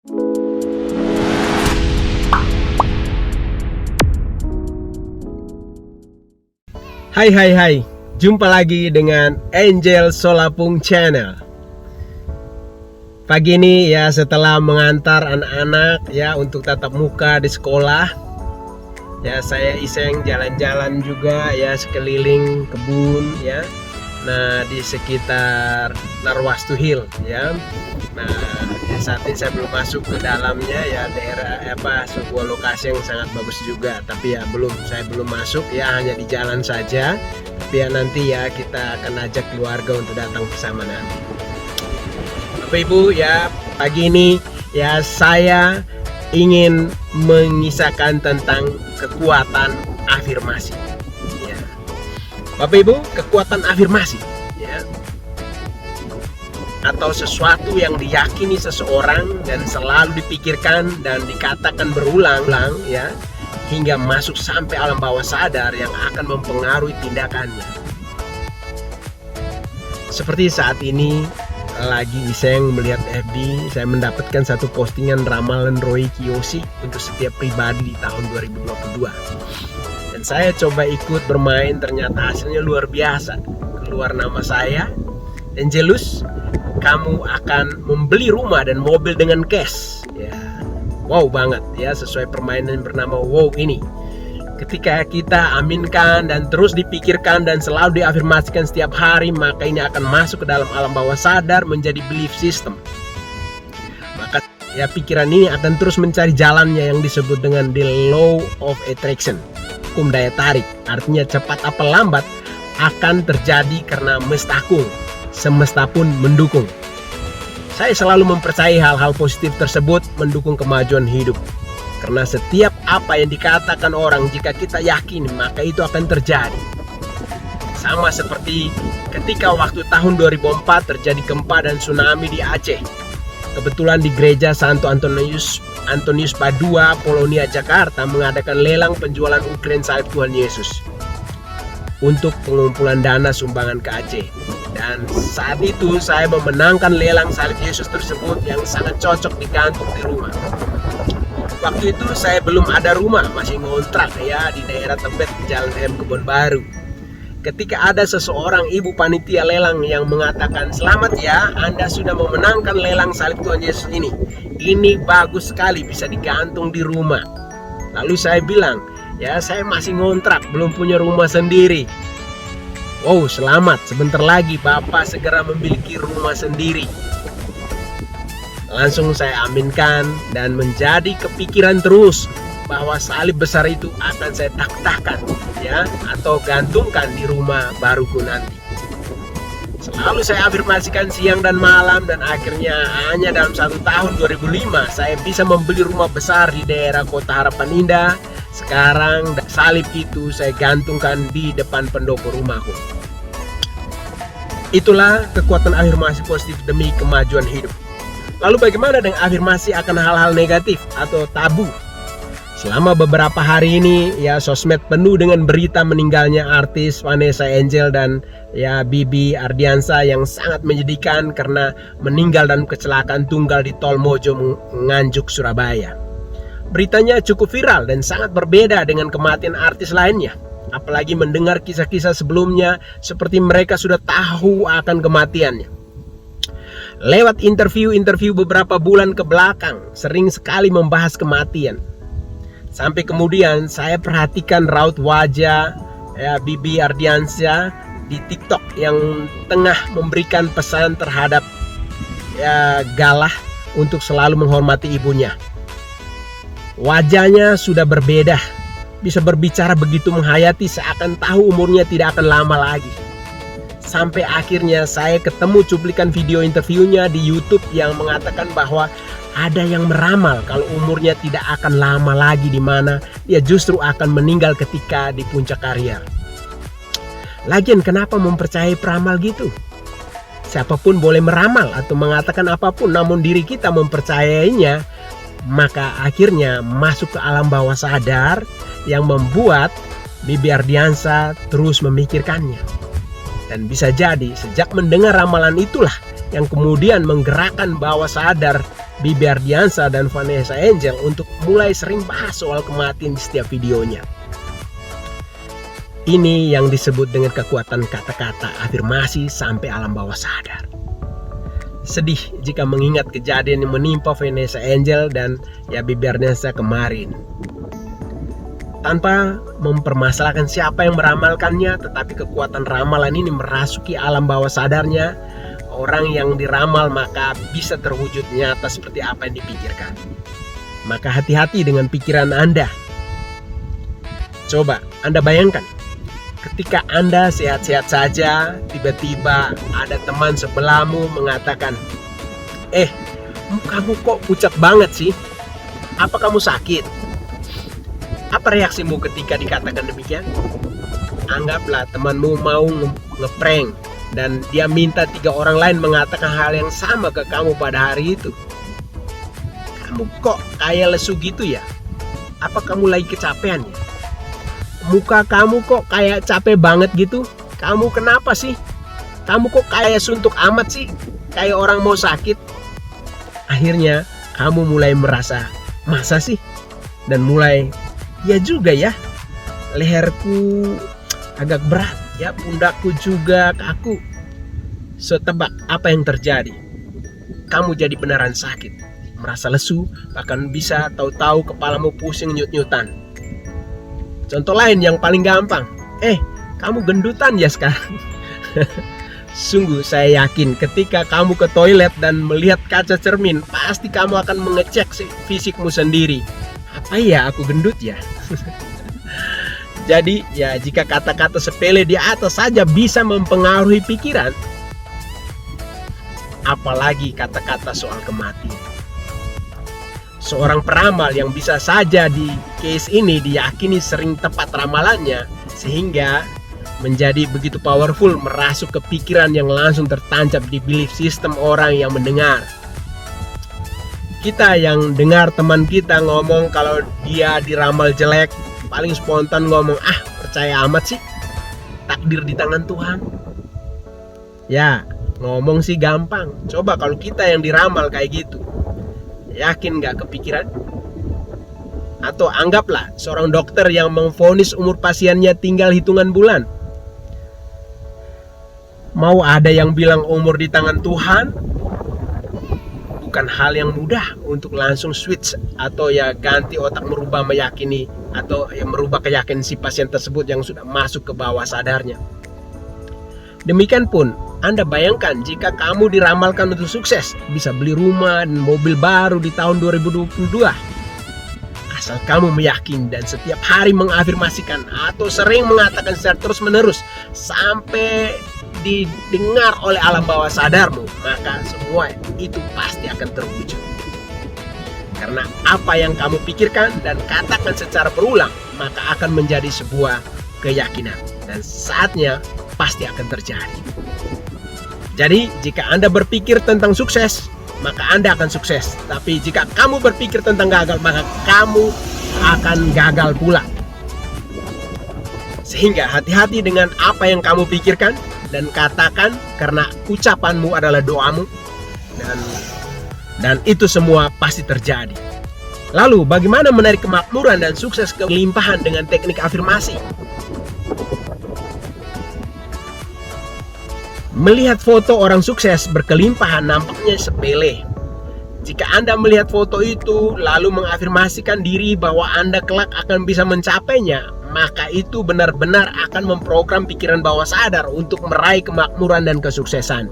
Hai, jumpa lagi dengan Angel Solapung Channel. Pagi ini ya, setelah mengantar anak-anak ya untuk tatap muka di sekolah, ya saya iseng jalan-jalan juga ya sekeliling kebun ya. Nah, di sekitar Narwastu Hill ya. Nah, saat ini saya belum masuk ke dalamnya ya, daerah sebuah lokasi yang sangat bagus juga, tapi ya saya belum masuk ya, hanya di jalan saja. Tapi ya nanti ya kita akan ajak keluarga untuk datang bersama nanti. Bapak Ibu ya, pagi ini ya saya ingin mengisahkan tentang kekuatan afirmasi ya. Bapak Ibu, kekuatan afirmasi ya, atau sesuatu yang diyakini seseorang dan selalu dipikirkan dan dikatakan berulang-ulang ya, hingga masuk sampai alam bawah sadar yang akan mempengaruhi tindakannya. Seperti saat ini lagi iseng melihat FB, saya mendapatkan satu postingan ramalan Roy Kiyoshi untuk setiap pribadi di tahun 2022. Dan saya coba ikut bermain, ternyata hasilnya luar biasa. Keluar nama saya, Angelus, kamu akan membeli rumah dan mobil dengan cash ya. Wow banget ya, sesuai permainan bernama wow ini. Ketika kita aminkan dan terus dipikirkan dan selalu diafirmasikan setiap hari, maka ini akan masuk ke dalam alam bawah sadar menjadi belief system. Maka ya pikiran ini akan terus mencari jalannya yang disebut dengan the law of attraction, hukum daya tarik. Artinya cepat apa lambat akan terjadi karena mestakung, semesta pun mendukung. Saya selalu mempercayai hal-hal positif tersebut mendukung kemajuan hidup. Karena setiap apa yang dikatakan orang, jika kita yakin, maka itu akan terjadi. Sama seperti ketika waktu tahun 2004 terjadi gempa dan tsunami di Aceh. Kebetulan di gereja Santo Antonius Padua, Polonia, Jakarta mengadakan lelang penjualan ukren salib Tuhan Yesus untuk pengumpulan dana sumbangan ke Aceh. Dan saat itu saya memenangkan lelang salib Yesus tersebut yang sangat cocok digantung di rumah. Waktu itu saya belum ada rumah, masih ngontrak ya di daerah Tebet, Jalan M Kebon Baru. Ketika ada seseorang ibu panitia lelang yang mengatakan, "Selamat ya, Anda sudah memenangkan lelang salib Tuhan Yesus ini. Ini bagus sekali, bisa digantung di rumah." Lalu saya bilang, "Ya, saya masih ngontrak, belum punya rumah sendiri." "Wow, selamat, sebentar lagi Bapak segera memiliki rumah sendiri." Langsung saya aminkan dan menjadi kepikiran terus bahwa salib besar itu akan saya taktahkan ya, atau gantungkan di rumah baruku nanti. Selalu saya afirmasikan siang dan malam, dan akhirnya hanya dalam 1 tahun 2005 saya bisa membeli rumah besar di daerah Kota Harapan Indah. Sekarang salib itu saya gantungkan di depan pendopo rumahku. Itulah kekuatan afirmasi positif demi kemajuan hidup. Lalu bagaimana dengan afirmasi akan hal-hal negatif atau tabu? Selama beberapa hari ini ya, sosmed penuh dengan berita meninggalnya artis Vanessa Angel dan ya Bibi Ardiansa yang sangat menyedihkan karena meninggal dalam kecelakaan tunggal di Tol Mojo Nganjuk, Surabaya. Beritanya cukup viral dan sangat berbeda dengan kematian artis lainnya. Apalagi mendengar kisah-kisah sebelumnya seperti mereka sudah tahu akan kematiannya. Lewat interview beberapa bulan ke belakang, sering sekali membahas kematian. Sampai kemudian saya perhatikan raut wajah ya Bibi Ardiansyah di TikTok yang tengah memberikan pesan terhadap ya Galah untuk selalu menghormati ibunya. Wajahnya sudah berbeda, bisa berbicara begitu menghayati seakan tahu umurnya tidak akan lama lagi. Sampai akhirnya saya ketemu cuplikan video interviewnya di YouTube yang mengatakan bahwa ada yang meramal kalau umurnya tidak akan lama lagi, di mana dia justru akan meninggal ketika di puncak karir. Lagian kenapa mempercayai peramal gitu? Siapapun boleh meramal atau mengatakan apapun, namun diri kita mempercayainya, maka akhirnya masuk ke alam bawah sadar yang membuat Bibi Ardiansa terus memikirkannya. Dan bisa jadi sejak mendengar ramalan itulah yang kemudian menggerakkan bawah sadar Bibi Ardiansa dan Vanessa Angel untuk mulai sering bahas soal kematian di setiap videonya. Ini yang disebut dengan kekuatan kata-kata afirmasi sampai alam bawah sadar. Sedih jika mengingat kejadian yang menimpa Vanessa Angel dan Bibi Ardiansa kemarin. Tanpa mempermasalahkan siapa yang meramalkannya, tetapi kekuatan ramalan ini merasuki alam bawah sadarnya. Orang yang diramal maka bisa terwujud nyata seperti apa yang dipikirkan. Maka hati-hati dengan pikiran Anda. Coba Anda bayangkan, ketika Anda sehat-sehat saja, tiba-tiba ada teman sebelahmu mengatakan, kamu kok pucat banget sih? Apa kamu sakit? Apa reaksimu ketika dikatakan demikian? Anggaplah temanmu mau ngeprank dan dia minta 3 orang lain mengatakan hal yang sama ke kamu pada hari itu. Kamu kok kayak lesu gitu ya? Apa kamu lagi kecapean ya? Muka kamu kok kayak capek banget gitu? Kamu kenapa sih? Kamu kok kayak suntuk amat sih? Kayak orang mau sakit. Akhirnya kamu mulai merasa, masa sih? Dan mulai, ya juga ya, leherku agak berat ya, pundakku juga kaku. So tebak apa yang terjadi? Kamu jadi beneran sakit, merasa lesu, bahkan bisa tahu-tahu kepalamu pusing nyut-nyutan. Contoh lain yang paling gampang, kamu gendutan ya sekarang. Sungguh saya yakin ketika kamu ke toilet dan melihat kaca cermin, pasti kamu akan mengecek fisikmu sendiri. Apa ya aku gendut ya? Jadi ya, jika kata-kata sepele di atas saja bisa mempengaruhi pikiran, apalagi kata-kata soal kematian. Seorang peramal yang bisa saja di case ini diyakini sering tepat ramalannya, sehingga menjadi begitu powerful merasuk ke pikiran yang langsung tertancap di belief system orang yang mendengar. Kita yang dengar teman kita ngomong kalau dia diramal jelek, paling spontan ngomong, percaya amat sih, takdir di tangan Tuhan. Ya, ngomong sih gampang. Coba kalau kita yang diramal kayak gitu, yakin gak kepikiran? Atau anggaplah seorang dokter yang memvonis umur pasiennya tinggal hitungan bulan. Mau ada yang bilang umur di tangan Tuhan? Bukan hal yang mudah untuk langsung switch atau ya ganti otak, merubah meyakini atau merubah keyakinan si pasien tersebut yang sudah masuk ke bawah sadarnya. Demikian pun Anda bayangkan jika kamu diramalkan untuk sukses, bisa beli rumah dan mobil baru di tahun 2022. Asal kamu meyakini dan setiap hari mengafirmasikan atau sering mengatakan secara terus menerus sampai didengar oleh alam bawah sadarmu, maka semua itu pasti akan terwujud. Karena apa yang kamu pikirkan dan katakan secara berulang, maka akan menjadi sebuah keyakinan dan saatnya pasti akan terjadi. Jadi jika Anda berpikir tentang sukses, maka Anda akan sukses. Tapi jika kamu berpikir tentang gagal, maka kamu akan gagal pula. Sehingga hati-hati dengan apa yang kamu pikirkan dan katakan, karena ucapanmu adalah doamu, dan itu semua pasti terjadi. Lalu bagaimana menarik kemakmuran dan sukses kelimpahan dengan teknik afirmasi? Melihat foto orang sukses berkelimpahan nampaknya sepele. Jika Anda melihat foto itu lalu mengafirmasikan diri bahwa Anda kelak akan bisa mencapainya, maka itu benar-benar akan memprogram pikiran bawah sadar untuk meraih kemakmuran dan kesuksesan.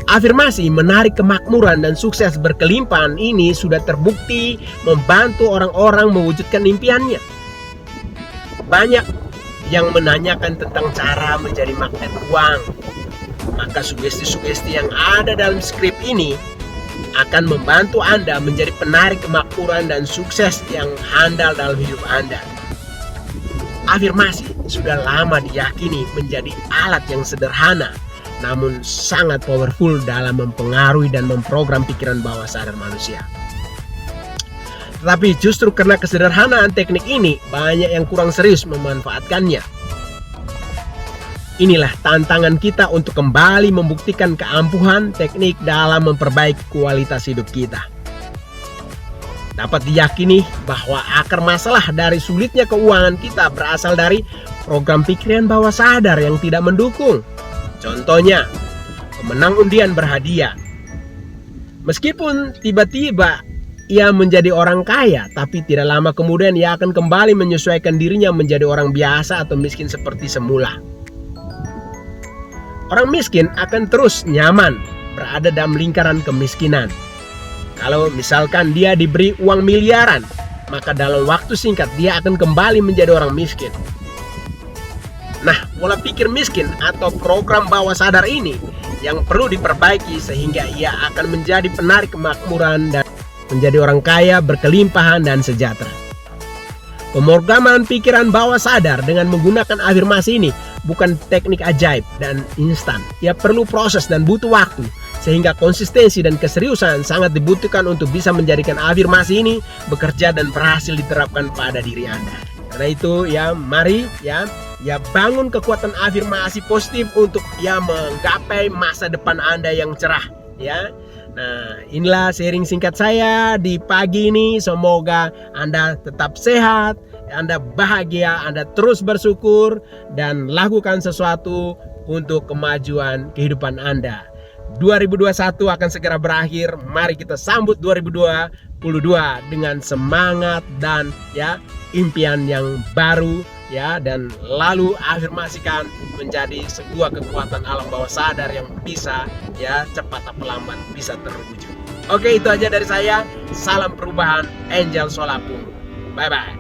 Afirmasi menarik kemakmuran dan sukses berkelimpahan ini sudah terbukti membantu orang-orang mewujudkan impiannya. Banyak yang menanyakan tentang cara menjadi magnet uang. Maka sugesti-sugesti yang ada dalam skrip ini akan membantu Anda menjadi penarik kemakmuran dan sukses yang handal dalam hidup Anda. Afirmasi sudah lama diyakini menjadi alat yang sederhana namun sangat powerful dalam mempengaruhi dan memprogram pikiran bawah sadar manusia. Tetapi justru karena kesederhanaan teknik ini, banyak yang kurang serius memanfaatkannya. Inilah tantangan kita untuk kembali membuktikan keampuhan teknik dalam memperbaiki kualitas hidup kita. Dapat diyakini bahwa akar masalah dari sulitnya keuangan kita berasal dari program pikiran bawah sadar yang tidak mendukung. Contohnya, pemenang undian berhadiah. Meskipun tiba-tiba ia menjadi orang kaya, tapi tidak lama kemudian ia akan kembali menyesuaikan dirinya menjadi orang biasa atau miskin seperti semula. Orang miskin akan terus nyaman berada dalam lingkaran kemiskinan. Kalau misalkan dia diberi uang miliaran, maka dalam waktu singkat dia akan kembali menjadi orang miskin. Nah, pola pikir miskin atau program bawah sadar ini yang perlu diperbaiki sehingga ia akan menjadi penarik kemakmuran dan menjadi orang kaya, berkelimpahan, dan sejahtera. Pemrograman pikiran bawah sadar dengan menggunakan afirmasi ini bukan teknik ajaib dan instan. Ia perlu proses dan butuh waktu, sehingga konsistensi dan keseriusan sangat dibutuhkan untuk bisa menjadikan afirmasi ini bekerja dan berhasil diterapkan pada diri Anda. Karena itu ya, mari ya bangun kekuatan afirmasi positif untuk menggapai masa depan Anda yang cerah ya. Nah, inilah sharing singkat saya di pagi ini. Semoga Anda tetap sehat, Anda bahagia, Anda terus bersyukur dan lakukan sesuatu untuk kemajuan kehidupan Anda. 2021 akan segera berakhir. Mari kita sambut 2022 dengan semangat dan impian yang baru dan lalu afirmasikan menjadi sebuah kekuatan alam bawah sadar yang bisa cepat atau lambat bisa terwujud. Oke, itu aja dari saya. Salam perubahan, Angel Solapung. Bye bye.